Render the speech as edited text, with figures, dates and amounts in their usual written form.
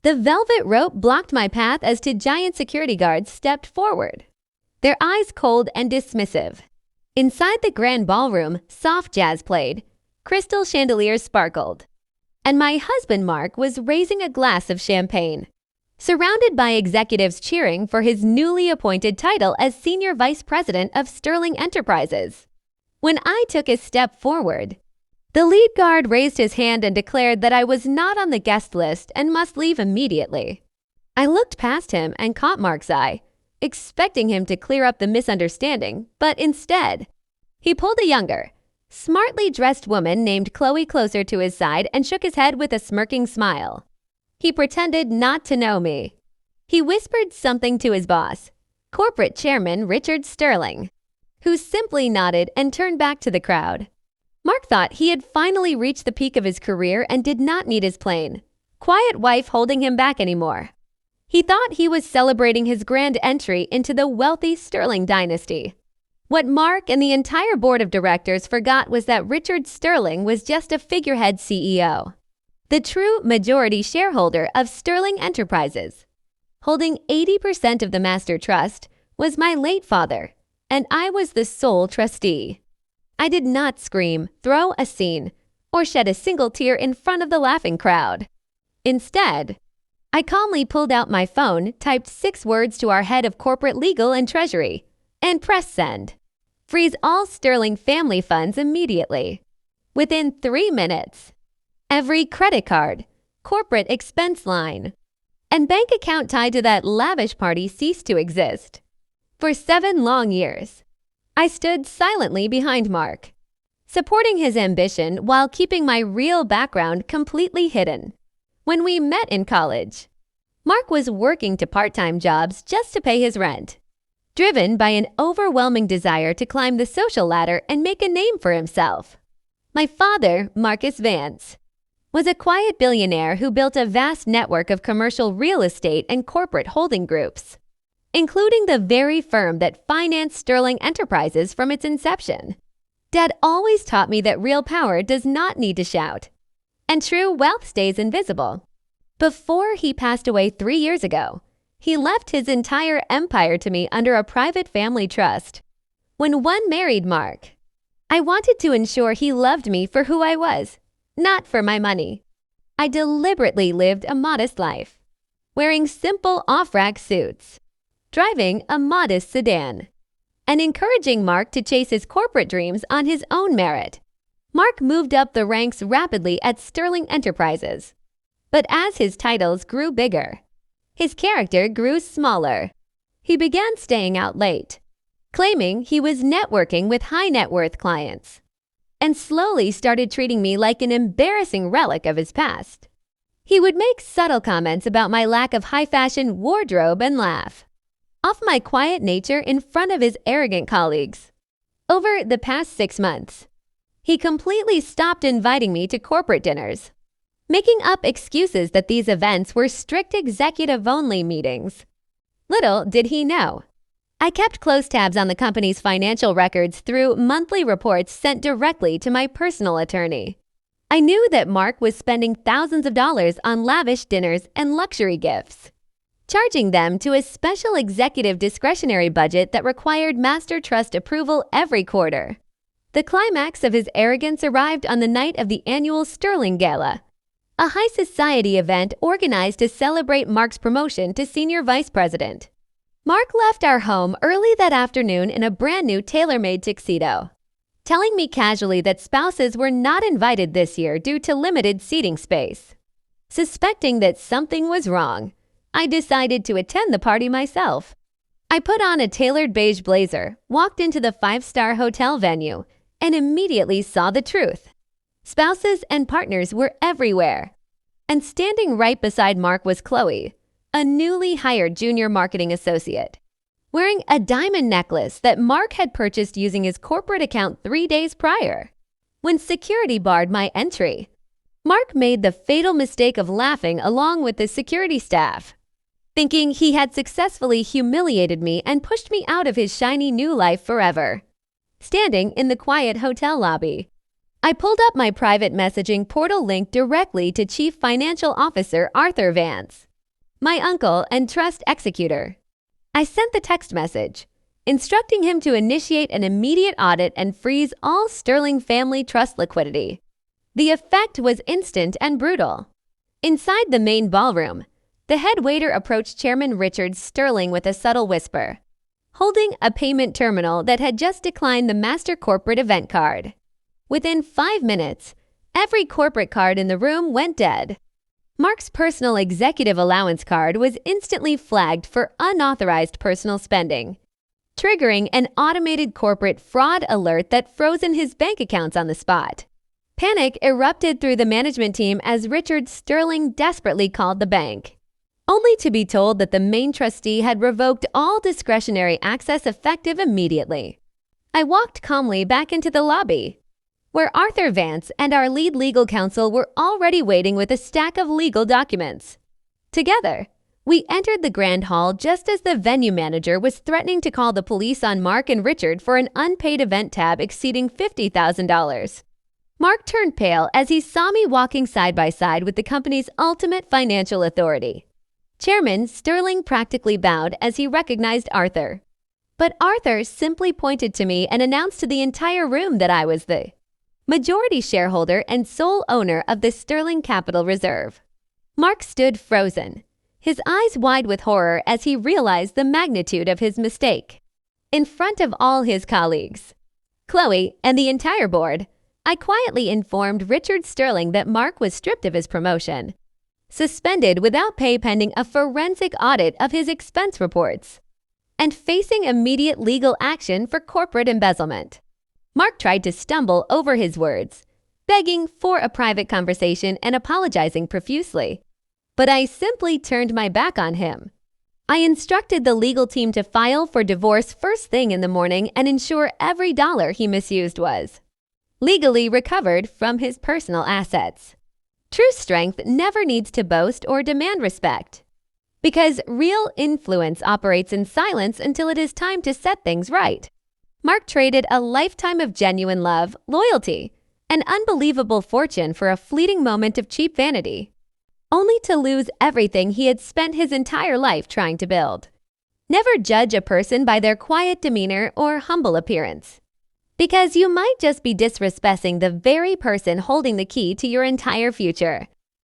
The velvet rope blocked my path as two giant security guards stepped forward, their eyes cold and dismissive. Inside the grand ballroom, soft jazz played, crystal chandeliers sparkled, and my husband Mark was raising a glass of champagne, surrounded by executives cheering for his newly appointed title as Senior Vice President of Sterling Enterprises. When I took a step forward, the lead guard raised his hand and declared that I was not on the guest list and must leave immediately. I looked past him and caught Mark's eye, expecting him to clear up the misunderstanding, but instead, he pulled a younger, smartly dressed woman named Chloe closer to his side and shook his head with a smirking smile. He pretended not to know me. He whispered something to his boss, corporate chairman Richard Sterling, who simply nodded and turned back to the crowd. Mark thought he had finally reached the peak of his career and did not need his plain, quiet wife holding him back anymore. He thought he was celebrating his grand entry into the wealthy Sterling dynasty. What Mark and the entire board of directors forgot was that Richard Sterling was just a figurehead CEO, the true majority shareholder of Sterling Enterprises. Holding 80% of the master trust was my late father, and I was the sole trustee. I did not scream, throw a scene, or shed a single tear in front of the laughing crowd. Instead, I calmly pulled out my phone, typed 6 words to our head of corporate legal and treasury, and pressed send. Freeze all Sterling family funds immediately. Within 3 minutes, every credit card, corporate expense line, and bank account tied to that lavish party ceased to exist. For 7 long years, I stood silently behind Mark, supporting his ambition while keeping my real background completely hidden. When we met in college, Mark was working 2 part-time jobs just to pay his rent, driven by an overwhelming desire to climb the social ladder and make a name for himself. My father, Marcus Vance, was a quiet billionaire who built a vast network of commercial real estate and corporate holding groups, including the very firm that financed Sterling Enterprises from its inception. Dad always taught me that real power does not need to shout, and true wealth stays invisible. Before he passed away 3 years ago, he left his entire empire to me under a private family trust. When one married Mark, I wanted to ensure he loved me for who I was, not for my money. I deliberately lived a modest life, wearing simple off-rack suits, driving a modest sedan, and encouraging Mark to chase his corporate dreams on his own merit. Mark moved up the ranks rapidly at Sterling Enterprises, but as his titles grew bigger, his character grew smaller. He began staying out late, claiming he was networking with high-net-worth clients, and slowly started treating me like an embarrassing relic of his past. He would make subtle comments about my lack of high-fashion wardrobe and laugh off my quiet nature in front of his arrogant colleagues. Over the past 6 months, he completely stopped inviting me to corporate dinners, making up excuses that these events were strict executive-only meetings. Little did he know, I kept close tabs on the company's financial records through monthly reports sent directly to my personal attorney. I knew that Mark was spending thousands of dollars on lavish dinners and luxury gifts, charging them to a special executive discretionary budget that required master trust approval every quarter. The climax of his arrogance arrived on the night of the annual Sterling Gala, a high society event organized to celebrate Mark's promotion to Senior Vice President. Mark left our home early that afternoon in a brand new tailor-made tuxedo, telling me casually that spouses were not invited this year due to limited seating space. Suspecting that something was wrong, I decided to attend the party myself. I put on a tailored beige blazer, walked into the 5-star hotel venue, and immediately saw the truth. Spouses and partners were everywhere. And standing right beside Mark was Chloe, a newly hired junior marketing associate, wearing a diamond necklace that Mark had purchased using his corporate account 3 days prior. When security barred my entry, Mark made the fatal mistake of laughing along with the security staff, thinking he had successfully humiliated me and pushed me out of his shiny new life forever. Standing in the quiet hotel lobby, I pulled up my private messaging portal link directly to Chief Financial Officer Arthur Vance. my uncle and trust executor. I sent the text message, instructing him to initiate an immediate audit and freeze all Sterling family trust liquidity. The effect was instant and brutal. Inside the main ballroom, the head waiter approached Chairman Richard Sterling with a subtle whisper, holding a payment terminal that had just declined the master corporate event card. Within 5 minutes, every corporate card in the room went dead. Mark's personal executive allowance card was instantly flagged for unauthorized personal spending, triggering an automated corporate fraud alert that frozen his bank accounts on the spot. Panic erupted through the management team as Richard Sterling desperately called the bank, only to be told that the main trustee had revoked all discretionary access effective immediately. I walked calmly back into the lobby, where Arthur Vance and our lead legal counsel were already waiting with a stack of legal documents. Together, we entered the grand hall just as the venue manager was threatening to call the police on Mark and Richard for an unpaid event tab exceeding $50,000. Mark turned pale as he saw me walking side by side with the company's ultimate financial authority. Chairman Sterling practically bowed as he recognized Arthur. But Arthur simply pointed to me and announced to the entire room that I was the majority shareholder and sole owner of the Sterling Capital Reserve. Mark stood frozen, his eyes wide with horror as he realized the magnitude of his mistake. In front of all his colleagues, Chloe, and the entire board, I quietly informed Richard Sterling that Mark was stripped of his promotion, suspended without pay pending a forensic audit of his expense reports, and facing immediate legal action for corporate embezzlement. Mark tried to stumble over his words, begging for a private conversation and apologizing profusely. But I simply turned my back on him. I instructed the legal team to file for divorce first thing in the morning and ensure every dollar he misused was legally recovered from his personal assets. True strength never needs to boast or demand respect, because real influence operates in silence until it is time to set things right. Mark traded a lifetime of genuine love, loyalty, and unbelievable fortune for a fleeting moment of cheap vanity, only to lose everything he had spent his entire life trying to build. Never judge a person by their quiet demeanor or humble appearance, because you might just be disrespecting the very person holding the key to your entire future.